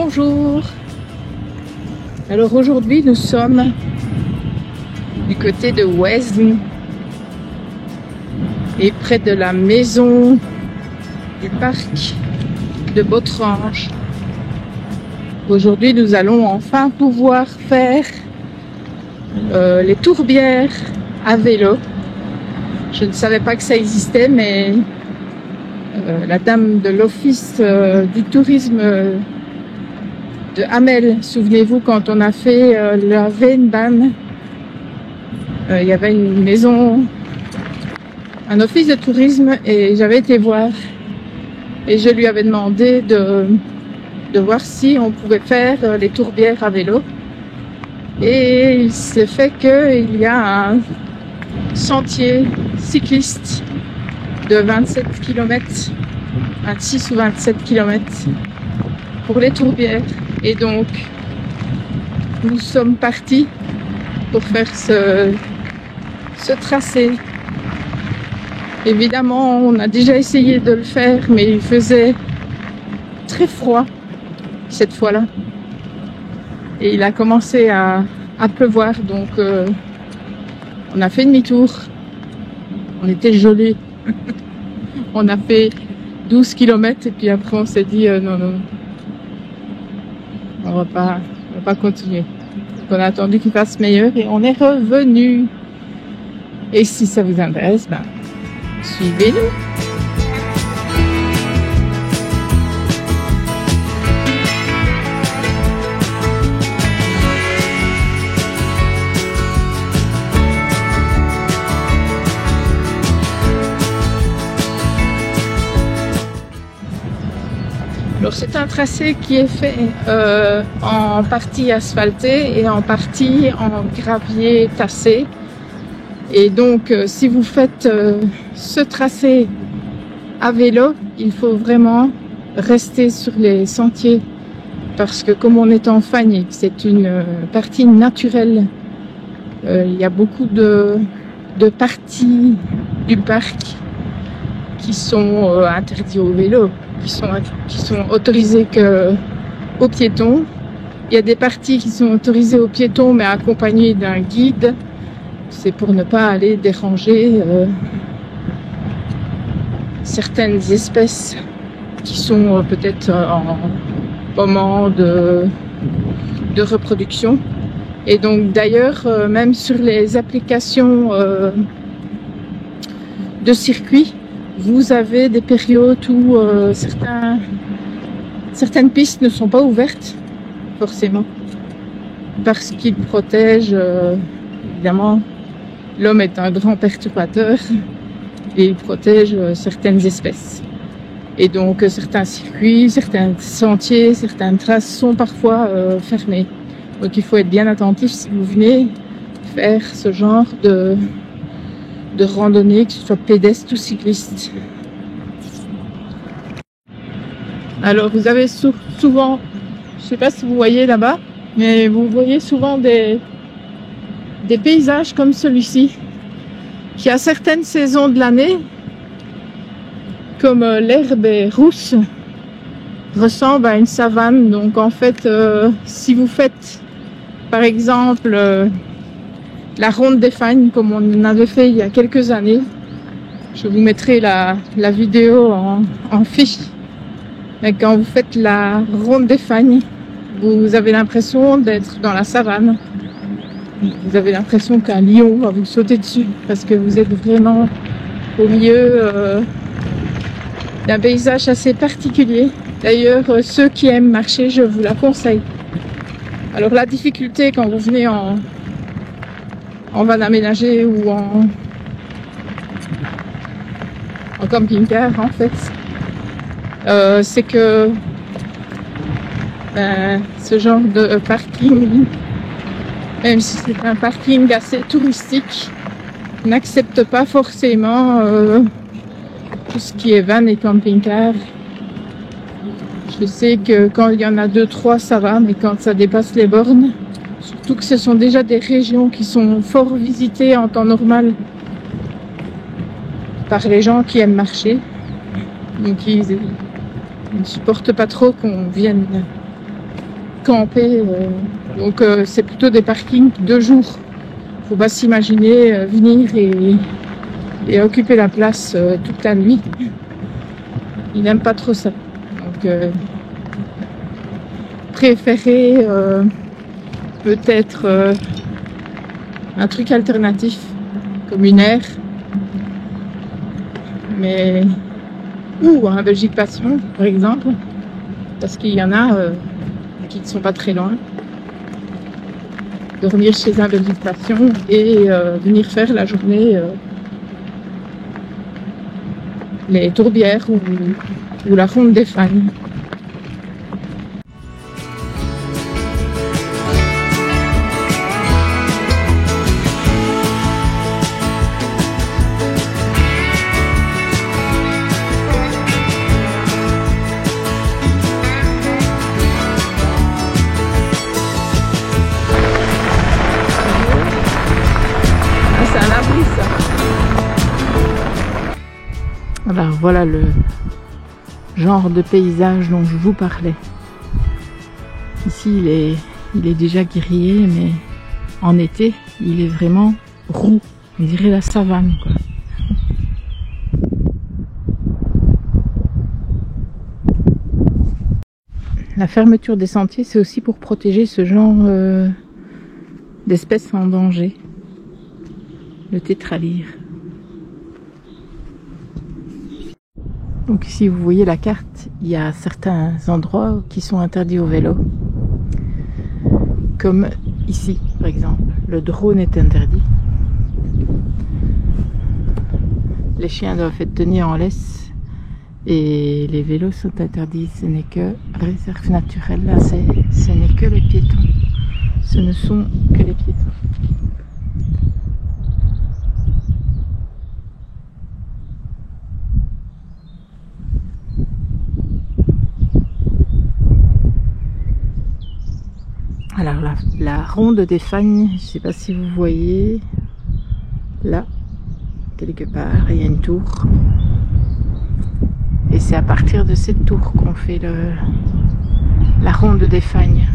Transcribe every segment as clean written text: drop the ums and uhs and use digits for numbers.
Bonjour. Alors aujourd'hui nous sommes du côté de Wesne et près de la maison du parc de Botrange. Aujourd'hui nous allons enfin pouvoir faire les tourbières à vélo. Je ne savais pas que ça existait, mais la dame de l'office du tourisme de Hamel, souvenez-vous quand on a fait la Veenbaan, il y avait une maison, un office de tourisme, et j'avais été voir et je lui avais demandé de voir si on pouvait faire les tourbières à vélo. Et il s'est fait qu'il y a un sentier cycliste de 27 km, 26 ou 27 km pour les tourbières. Et donc, nous sommes partis pour faire ce tracé. Évidemment, on a déjà essayé de le faire, mais il faisait très froid cette fois-là. Et il a commencé à pleuvoir, donc on a fait demi-tour. On était gelés. On a fait 12 km et puis après on s'est dit non, on va pas continuer. Donc on a attendu qu'il fasse meilleur et on est revenu. Et si ça vous intéresse, suivez-nous. Alors c'est un tracé qui est fait en partie asphalté et en partie en gravier tassé. Et donc si vous faites ce tracé à vélo, il faut vraiment rester sur les sentiers parce que comme on est en Fagne, c'est une partie naturelle. Il y a beaucoup de parties du parc qui sont interdits au vélo, qui sont autorisées qu'aux piétons. Il y a des parties qui sont autorisées aux piétons mais accompagnées d'un guide. C'est pour ne pas aller déranger certaines espèces qui sont peut-être en moment de reproduction. Et donc d'ailleurs, même sur les applications de circuit, vous avez des périodes où certaines pistes ne sont pas ouvertes, forcément, parce qu'ils protègent, évidemment, l'homme est un grand perturbateur et il protège certaines espèces. Et donc certains circuits, certains sentiers, certaines traces sont parfois fermés. Donc il faut être bien attentif si vous venez faire ce genre de randonnée, que ce soit pédestre ou cycliste. Alors vous avez souvent, je ne sais pas si vous voyez là-bas, mais vous voyez souvent des paysages comme celui-ci, qui à certaines saisons de l'année, comme l'herbe est rousse, ressemble à une savane. Donc en fait, si vous faites par exemple la ronde des Fagnes, comme on en avait fait il y a quelques années, je vous mettrai la vidéo en fiche. Et quand vous faites la ronde des Fagnes, vous avez l'impression d'être dans la savane. Vous avez l'impression qu'un lion va vous sauter dessus parce que vous êtes vraiment au milieu d'un paysage assez particulier. D'ailleurs, ceux qui aiment marcher, je vous la conseille. Alors la difficulté quand vous venez en van aménagé ou en camping-car en fait, c'est que ce genre de parking, même si c'est un parking assez touristique, n'accepte pas forcément tout ce qui est van et camping-car. Je sais que quand il y en a 2-3 ça va, mais quand ça dépasse les bornes, surtout que ce sont déjà des régions qui sont fort visitées en temps normal par les gens qui aiment marcher, donc ils ne supportent pas trop qu'on vienne camper. Donc c'est plutôt des parkings de jour. Faut pas s'imaginer venir et occuper la place toute la nuit. Il n'aime pas trop ça. Donc préférer peut-être un truc alternatif comme une aire, mais ou un Belgique Passion par exemple, parce qu'il y en a qui ne sont pas très loin. Dormir chez un Belgique Passion et venir faire la journée les tourbières ou la ronde des Fagnes. Alors voilà le genre de paysage dont je vous parlais. Ici il est déjà grillé, mais en été il est vraiment roux. On dirait la savane, quoi. La fermeture des sentiers, c'est aussi pour protéger ce genre d'espèces en danger. Le tétralyre. Donc ici vous voyez la carte, il y a certains endroits qui sont interdits au vélo. Comme ici par exemple, le drone est interdit. Les chiens doivent être tenus en laisse et les vélos sont interdits. Ce n'est que réserve naturelle, là ce n'est que les piétons. Ce ne sont que les piétons. Alors la ronde des Fagnes, je ne sais pas si vous voyez, là, quelque part, il y a une tour. Et c'est à partir de cette tour qu'on fait la ronde des Fagnes.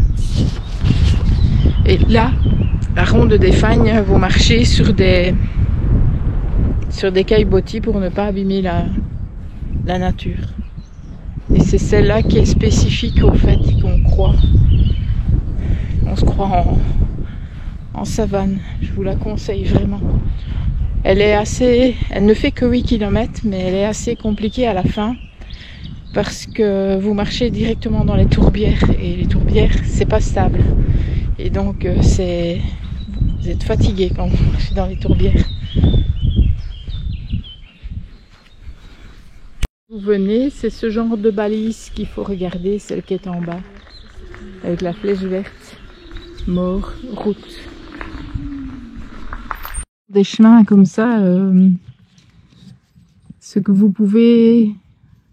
Et là, la ronde des Fagnes, vous marchez sur des caillebotis pour ne pas abîmer la nature. Et c'est celle-là qui est spécifique au fait qu'on croit. On se croit en savane, je vous la conseille vraiment. Elle ne fait que 8 km, mais elle est assez compliquée à la fin parce que vous marchez directement dans les tourbières et les tourbières c'est pas stable. Et donc vous êtes fatigué quand vous marchez dans les tourbières. Vous venez, c'est ce genre de balise qu'il faut regarder, celle qui est en bas, avec la flèche verte. Mort, route. Des chemins comme ça, ce que vous pouvez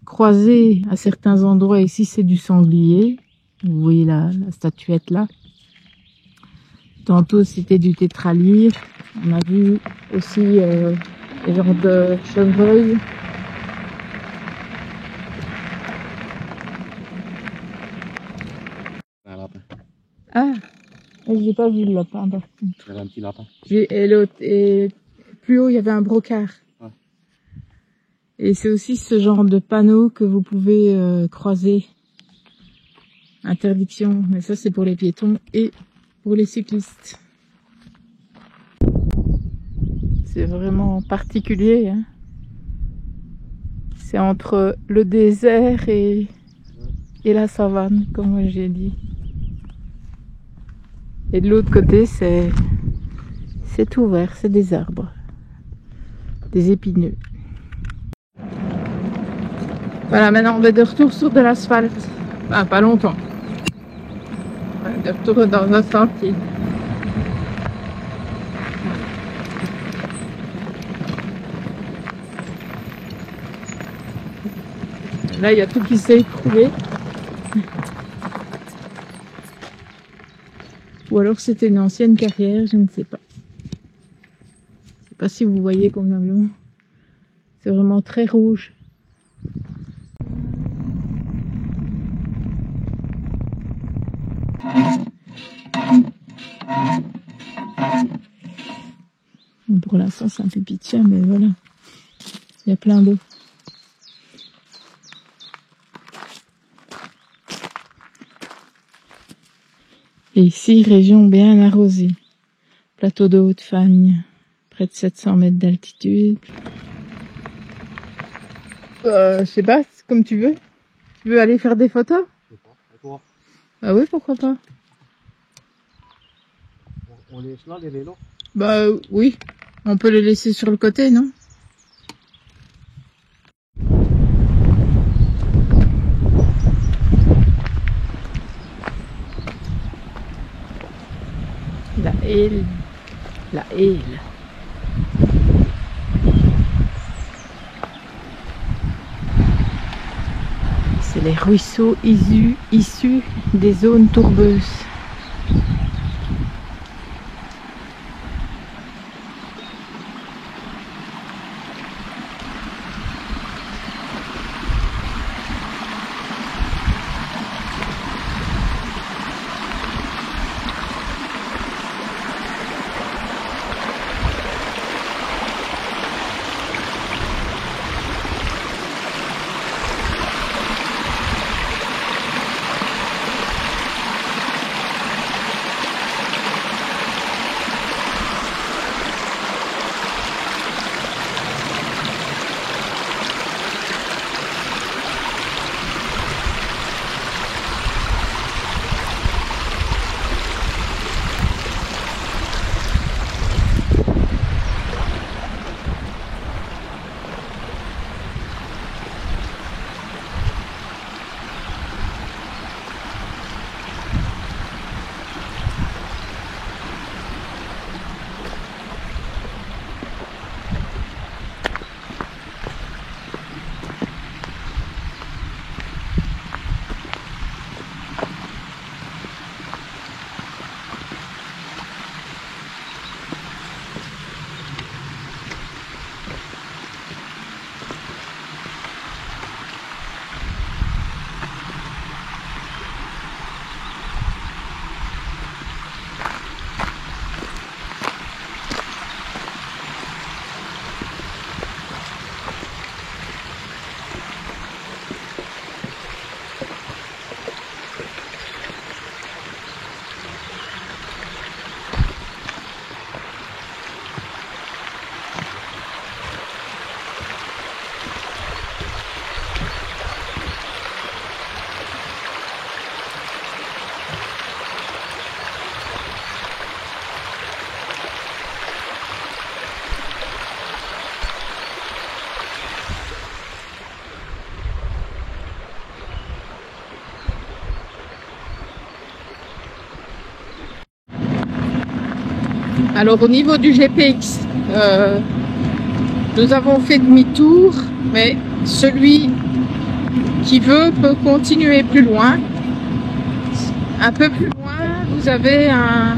croiser à certains endroits, ici c'est du sanglier, vous voyez la statuette là. Tantôt c'était du tétralyre, on a vu aussi des genres de chevreuils. Ah, j'ai pas vu le lapin par contre. Il y avait un petit lapin. Et plus haut, il y avait un brocard. Ouais. Et c'est aussi ce genre de panneau que vous pouvez croiser. Interdiction, mais ça c'est pour les piétons et pour les cyclistes. C'est vraiment particulier, hein. C'est entre le désert et la savane, comme j'ai dit. Et de l'autre côté, c'est tout vert, c'est des arbres, des épineux. Voilà, maintenant on va de retour sur de l'asphalte. Enfin, pas longtemps. De retour dans notre sentier. Là, il y a tout qui s'est écroulé. Ou alors c'était une ancienne carrière, je ne sais pas. Je sais pas si vous voyez convenablement. C'est vraiment très rouge. Pour l'instant, c'est un peu pitié, mais voilà. Il y a plein d'eau. Et ici, région bien arrosée. Plateau de Haute-Fagne, près de 700 mètres d'altitude. Je sais pas, c'est comme tu veux. Tu veux aller faire des photos? Je sais pas. Et toi? Ah oui, pourquoi pas. On laisse là les vélos? Bah oui, on peut les laisser sur le côté, non? La Helle. La Helle. C'est les ruisseaux issus des zones tourbeuses. Alors au niveau du GPX, nous avons fait demi-tour, mais celui qui veut peut continuer plus loin. Un peu plus loin, vous avez un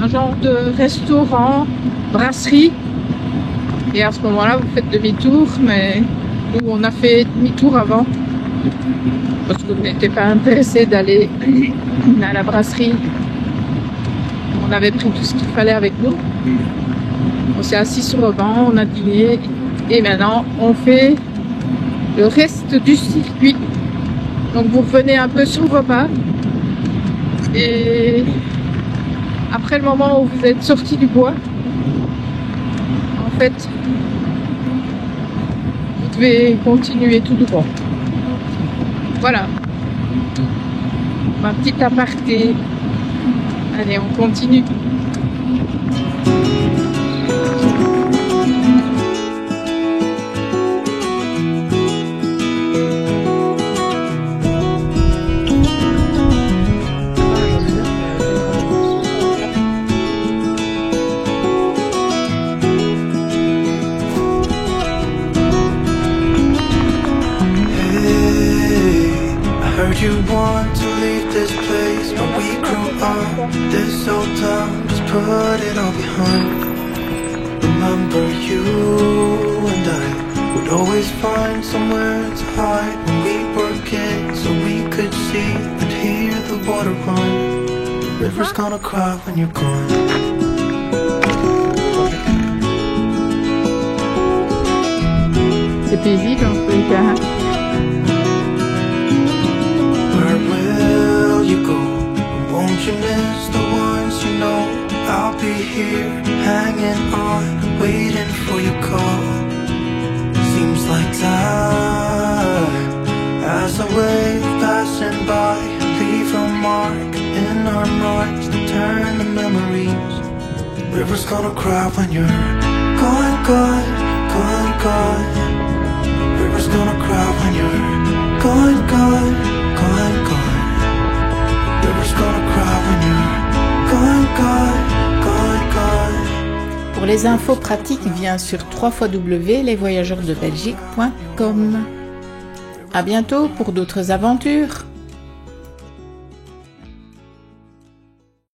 genre de restaurant, brasserie. Et à ce moment-là, vous faites demi-tour, mais nous, on a fait demi-tour avant. Parce qu'on n'était pas intéressé d'aller à la brasserie. On avait pris tout ce qu'il fallait avec nous. On s'est assis sur le banc, on a dîné. Et maintenant, on fait le reste du circuit. Donc vous revenez un peu sur vos pas. Et après le moment où vous êtes sorti du bois, en fait, vous devez continuer tout droit. Voilà. Ma petite aparté. Allez, on continue. You want to leave this place, but we grew up this old town, just put it all behind. Remember you and I would always find somewhere to hide when we were kids, so we could see and hear the water run. River's gonna cry when you're gone. C'est paisible en tous les cas. Where will you go? Won't you miss the ones you know? I'll be here, hanging on, waiting for your call. Seems like time as a wave passing by, leave a mark in our marks to turn the memories. River's gonna cry when you're gone, gone, gone, gone. River's gonna cry when you're gone, gone, gone, gone. River's gonna cry when you're gone, gone, gone, gone. Pour les infos pratiques, viens sur www.lesvoyageursdebelgique.com. À bientôt pour d'autres aventures.